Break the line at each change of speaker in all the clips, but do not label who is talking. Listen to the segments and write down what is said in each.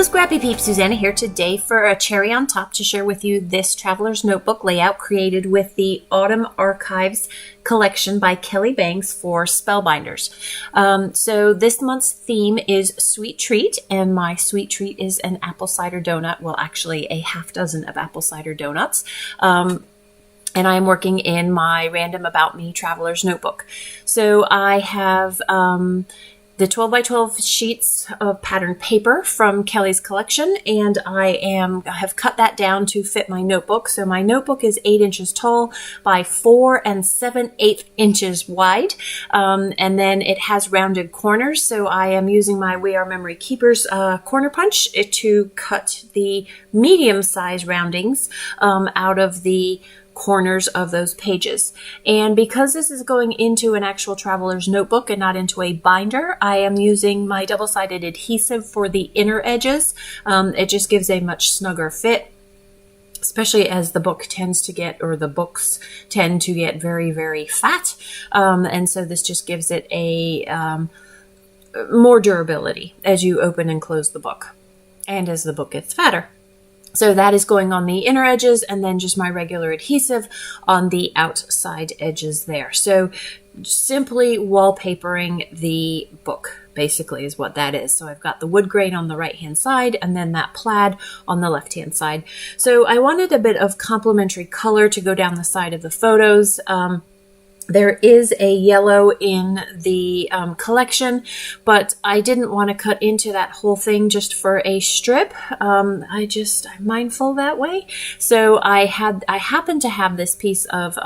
Scrappy Peeps, Suzanna here today for a cherry on top to share with you this traveler's notebook layout created with the Autumn Archives collection by Kelly Banks for Spellbinders. So this month's theme is Sweet Treat, and my sweet treat is an apple cider donut. Well, actually a half dozen of apple cider donuts. And I'm working in my Random About Me Traveler's Notebook. So I have the 12 by 12 sheets of patterned paper from Kelly's collection, and I have cut that down to fit my notebook. So my notebook is 8 inches tall by 4 7/8 inches wide, and then it has rounded corners. So I am using my We Are Memory Keepers corner punch to cut the medium size roundings out of the corners of those pages. And because this is going into an actual traveler's notebook and not into a binder, I am using my double-sided adhesive for the inner edges. It just gives a much snugger fit, especially as the book tends to get, or the books tend to get very, very fat. And so this just gives it a more durability as you open and close the book and as the book gets fatter. So that is going on the inner edges, and then just my regular adhesive on the outside edges there. So simply wallpapering the book, basically, is what that is. So I've got the wood grain on the right-hand side, and then that plaid on the left-hand side. So I wanted a bit of complementary color to go down the side of the photos. There is a yellow in the collection, but I didn't want to cut into that whole thing just for a strip. I'm mindful that way. So I happened to have this piece of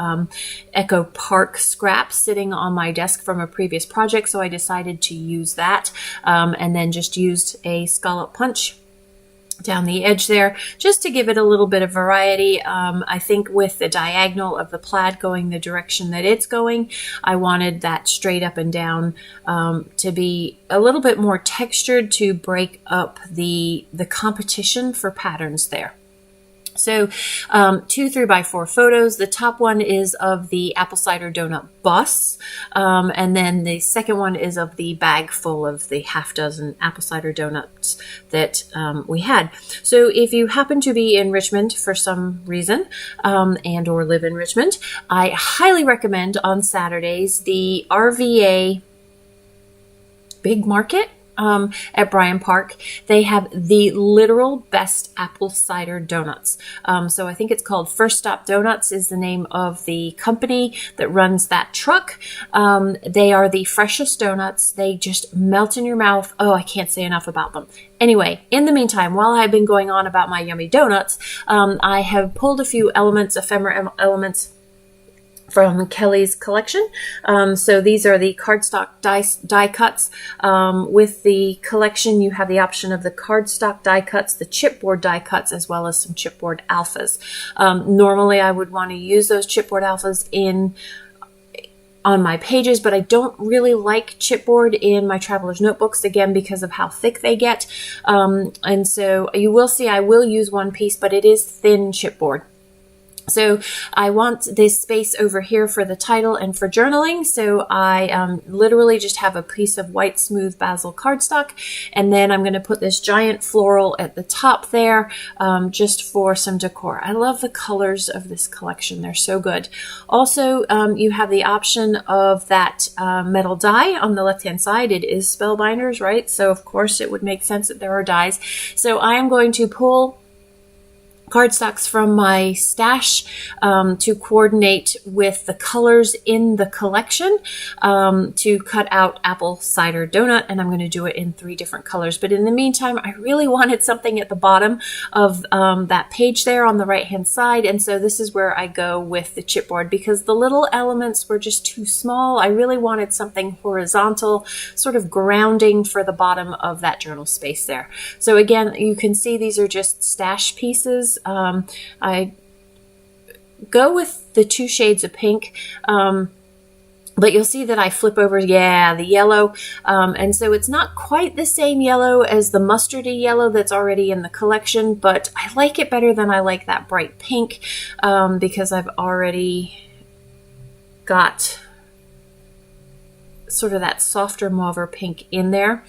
Echo Park scrap sitting on my desk from a previous project, so I decided to use that, and then just used a scallop punch down the edge there, just to give it a little bit of variety. I think with the diagonal of the plaid going the direction that it's going, I wanted that straight up and down to be a little bit more textured to break up the competition for patterns there. So 2 3x4 photos. The top one is of the apple cider donut bus, and then the second one is of the bag full of the half dozen apple cider donuts that we had. So if you happen to be in Richmond for some reason and or live in Richmond, I highly recommend on Saturdays the RVA Big Market at Bryan Park. They have the literal best apple cider donuts. So I think it's called First Stop Donuts is the name of the company that runs that truck. They are the freshest donuts. They just melt in your mouth. Oh, I can't say enough about them. Anyway, in the meantime, while I've been going on about my yummy donuts, I have pulled a few ephemera elements from Kelly's collection. So these are the cardstock die cuts. With the collection, you have the option of the cardstock die cuts, the chipboard die cuts, as well as some chipboard alphas. Normally, I would want to use those chipboard alphas on my pages, but I don't really like chipboard in my traveler's notebooks, again, because of how thick they get. And so you will see I will use one piece, but it is thin chipboard. So I want this space over here for the title and for journaling. So I literally just have a piece of white smooth basil cardstock. And then I'm going to put this giant floral at the top there just for some decor. I love the colors of this collection. They're so good. Also, you have the option of that metal die on the left-hand side. It is Spellbinders, right? So of course it would make sense that there are dies. So I am going to pull cardstocks from my stash to coordinate with the colors in the collection to cut out apple cider donut, and I'm going to do it in 3 different colors. But in the meantime, I really wanted something at the bottom of that page there on the right hand side, and so this is where I go with the chipboard because the little elements were just too small. I really wanted something horizontal, sort of grounding for the bottom of that journal space there. So again, you can see these are just stash pieces. I go with the 2 shades of pink, but you'll see that I flip over, the yellow, and so it's not quite the same yellow as the mustardy yellow that's already in the collection, but I like it better than I like that bright pink because I've already got sort of that softer mauve pink in there.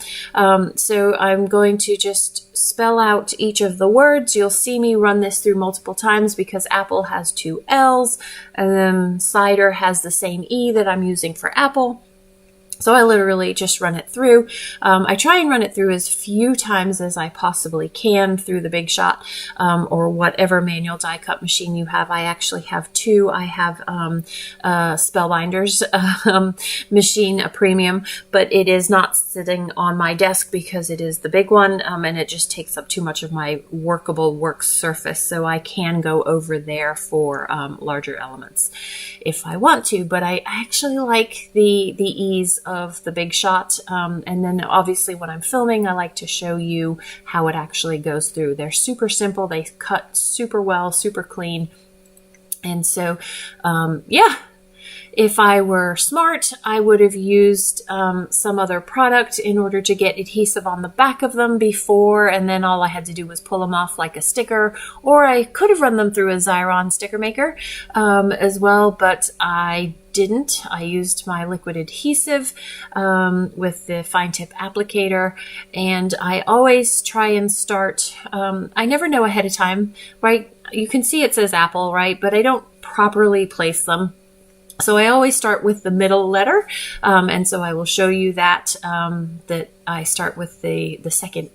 So I'm going to just spell out each of the words. You'll see me run this through multiple times because apple has 2 L's, and then cider has the same E that I'm using for apple. So I literally just run it through. I try and run it through as few times as I possibly can through the Big Shot or whatever manual die cut machine you have. I actually have 2. I have Spellbinders machine, a premium, but it is not sitting on my desk because it is the big one, and it just takes up too much of my workable work surface. So I can go over there for larger elements if I want to, but I actually like the ease of the Big Shot. And then obviously when I'm filming, I like to show you how it actually goes through. They're super simple. They cut super well, super clean. And so, yeah. If I were smart, I would have used some other product in order to get adhesive on the back of them before, and then all I had to do was pull them off like a sticker, or I could have run them through a Xyron sticker maker as well, but I didn't. I used my liquid adhesive with the fine tip applicator, and I always try and start, I never know ahead of time, right? You can see it says apple, right? But I don't properly place them. So I always start with the middle letter, and so I will show you that, that I start with the second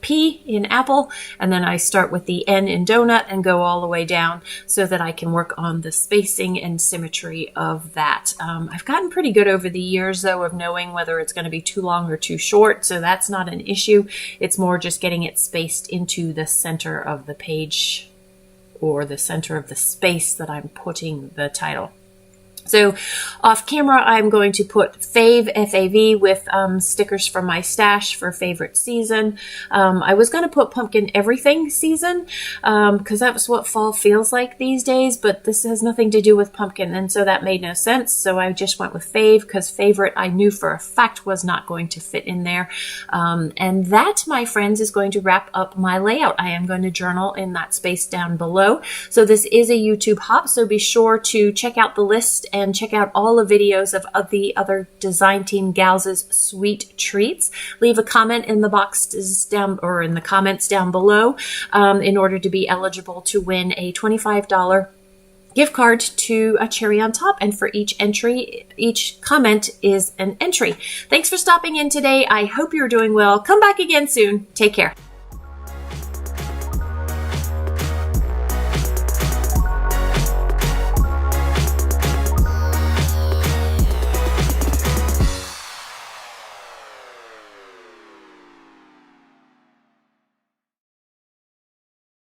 P in apple, and then I start with the N in donut and go all the way down so that I can work on the spacing and symmetry of that. I've gotten pretty good over the years, though, of knowing whether it's going to be too long or too short, so that's not an issue. It's more just getting it spaced into the center of the page or the center of the space that I'm putting the title. So off camera, I'm going to put Fave, F-A-V, with stickers from my stash for favorite season. I was going to put Pumpkin Everything season because that was what fall feels like these days, but this has nothing to do with pumpkin, and so that made no sense. So I just went with Fave because Favorite I knew for a fact was not going to fit in there. And that, my friends, is going to wrap up my layout. I am going to journal in that space down below. So this is a YouTube hop, so be sure to check out the list and check out all the videos of the other design team gals' sweet treats. Leave a comment in the boxes down, or in the comments down below, in order to be eligible to win a $25 gift card to a Cherry on Top. And for each entry, each comment is an entry. Thanks for stopping in today. I hope you're doing well. Come back again soon. Take care.